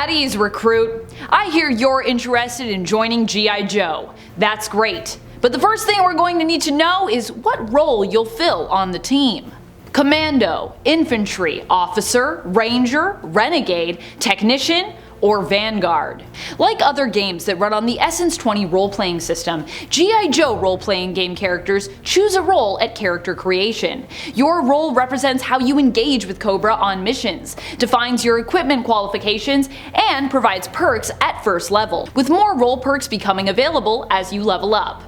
At ease, recruit. I hear you're interested in joining G.I. Joe. That's great. But the first thing we're going to need to know is what role you'll fill on the team. Commando, Infantry, Officer, Ranger, Renegade, Technician, or Vanguard. Like other games that run on the Essence 20 role-playing system, G.I. Joe role-playing game characters choose a role at character creation. Your role represents how you engage with Cobra on missions, defines your equipment qualifications, and provides perks at first level, with more role perks becoming available as you level up.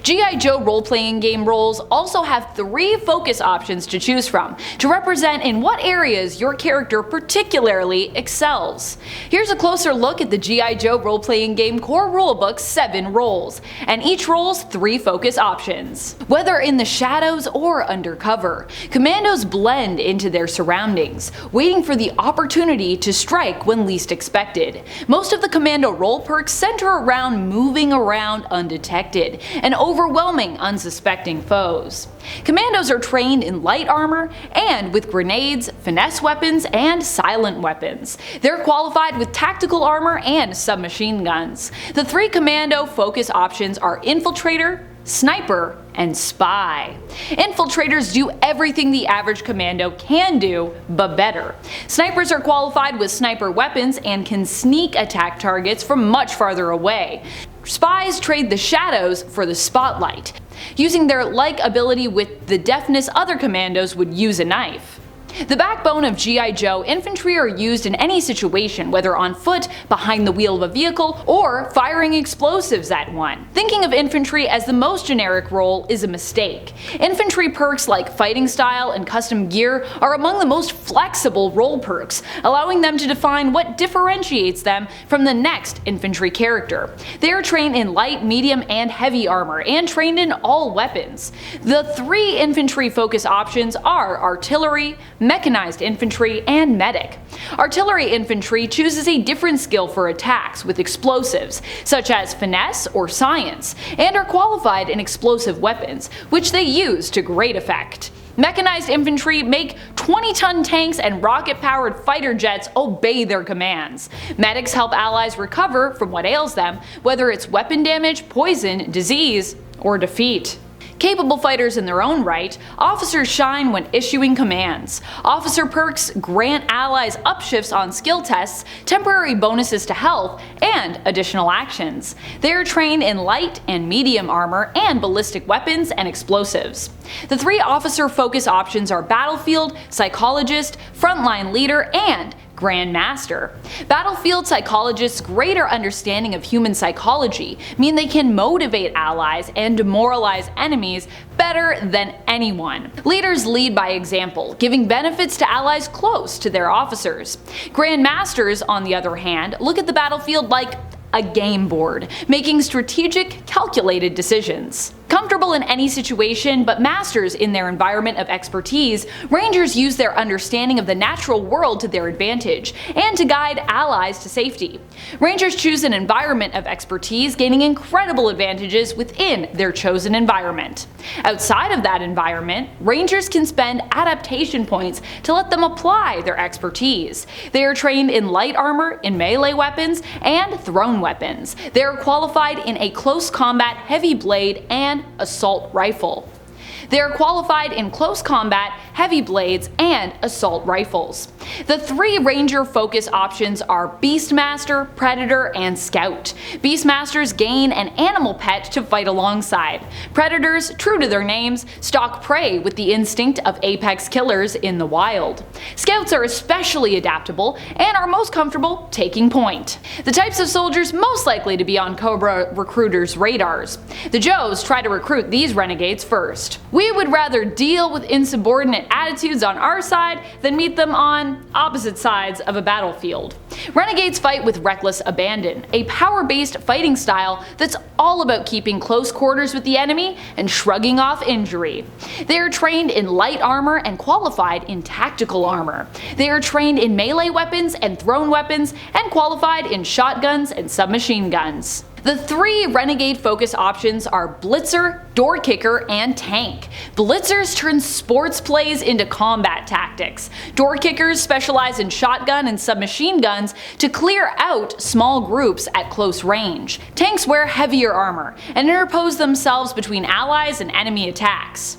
G.I. Joe role-playing game roles also have 3 focus options to choose from, to represent in what areas your character particularly excels. Here's a closer look at the G.I. Joe role-playing game core rulebook's 7 roles, and each role's 3 focus options. Whether in the shadows or undercover, commandos blend into their surroundings, waiting for the opportunity to strike when least expected. Most of the commando role perks center around moving around undetected and overwhelming unsuspecting foes. Commandos are trained in light armor and with grenades, finesse weapons, and silent weapons. They're qualified with tactical armor and submachine guns. The 3 commando focus options are Infiltrator, Sniper, and Spy. Infiltrators do everything the average commando can do, but better. Snipers are qualified with sniper weapons and can sneak attack targets from much farther away. Spies trade the shadows for the spotlight, using their like ability with the deftness other commandos would use a knife. The backbone of G.I. Joe, infantry are used in any situation, whether on foot, behind the wheel of a vehicle, or firing explosives at one. Thinking of infantry as the most generic role is a mistake. Infantry perks like fighting style and custom gear are among the most flexible role perks, allowing them to define what differentiates them from the next infantry character. They are trained in light, medium, and heavy armor, and trained in all weapons. The 3 infantry focus options are artillery, mechanized infantry, and medic. Artillery infantry chooses a different skill for attacks with explosives, such as finesse or science, and are qualified in explosive weapons, which they use to great effect. Mechanized infantry make 20-ton tanks and rocket-powered fighter jets obey their commands. Medics help allies recover from what ails them, whether it's weapon damage, poison, disease, or defeat. Capable fighters in their own right, officers shine when issuing commands. Officer perks grant allies upshifts on skill tests, temporary bonuses to health, and additional actions. They are trained in light and medium armor and ballistic weapons and explosives. The 3 officer focus options are Battlefield, Psychologist, Frontline Leader, and Grand Master. Battlefield psychologists' greater understanding of human psychology mean they can motivate allies and demoralize enemies better than anyone. Leaders lead by example, giving benefits to allies close to their officers. Grand Masters, on the other hand, look at the battlefield like a game board, making strategic, calculated decisions. Comfortable in any situation, but masters in their environment of expertise, Rangers use their understanding of the natural world to their advantage, and to guide allies to safety. Rangers choose an environment of expertise, gaining incredible advantages within their chosen environment. Outside of that environment, Rangers can spend adaptation points to let them apply their expertise. They are trained in light armor, in melee weapons, and thrown weapons. They are qualified in a close combat heavy blade and assault rifle. They are qualified in close combat, heavy blades, and assault rifles. The 3 Ranger focus options are Beastmaster, Predator, and Scout. Beastmasters gain an animal pet to fight alongside. Predators, true to their names, stalk prey with the instinct of apex killers in the wild. Scouts are especially adaptable and are most comfortable taking point. The types of soldiers most likely to be on Cobra recruiters' radars. The Joes try to recruit these renegades first. We would rather deal with insubordinate attitudes on our side than meet them on opposite sides of a battlefield. Renegades fight with reckless abandon, a power-based fighting style that's all about keeping close quarters with the enemy and shrugging off injury. They are trained in light armor and qualified in tactical armor. They are trained in melee weapons and thrown weapons and qualified in shotguns and submachine guns. The 3 Renegade focus options are Blitzer, Door Kicker, and Tank. Blitzers turn sports plays into combat tactics. Door Kickers specialize in shotgun and submachine guns to clear out small groups at close range. Tanks wear heavier armor and interpose themselves between allies and enemy attacks.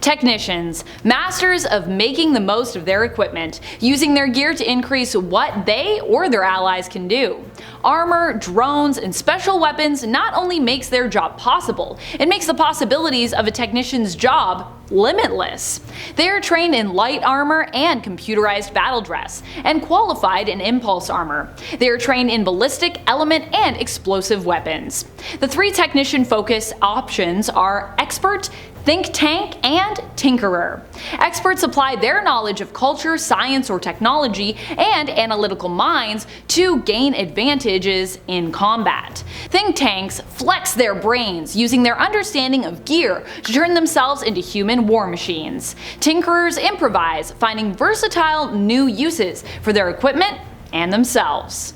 Technicians, masters of making the most of their equipment, using their gear to increase what they or their allies can do. Armor, drones, and special weapons not only makes their job possible, it makes the possibilities of a technician's job limitless. They are trained in light armor and computerized battle dress, and qualified in impulse armor. They are trained in ballistic, element, and explosive weapons. The 3 technician focus options are Expert, Think Tank, and Tinkerer. Experts apply their knowledge of culture, science, or technology, and analytical minds to gain advantages in combat. Think Tanks flex their brains, using their understanding of gear to turn themselves into human war machines. Tinkerers improvise, finding versatile new uses for their equipment and themselves.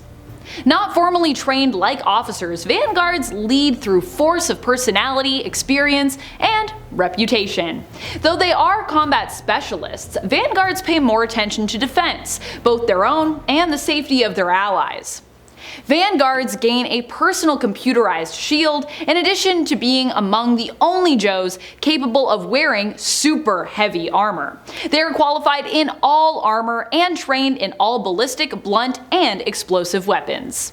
Not formally trained like officers, Vanguards lead through force of personality, experience, and reputation. Though they are combat specialists, Vanguards pay more attention to defense, both their own and the safety of their allies. Vanguards gain a personal computerized shield in addition to being among the only Joes capable of wearing super heavy armor. They are qualified in all armor and trained in all ballistic, blunt, and explosive weapons.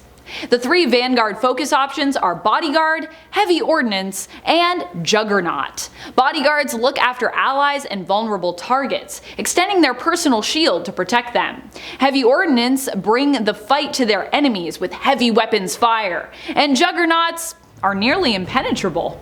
The 3 Vanguard focus options are Bodyguard, Heavy Ordnance, and Juggernaut. Bodyguards look after allies and vulnerable targets, extending their personal shield to protect them. Heavy Ordnance bring the fight to their enemies with heavy weapons fire, and Juggernauts are nearly impenetrable.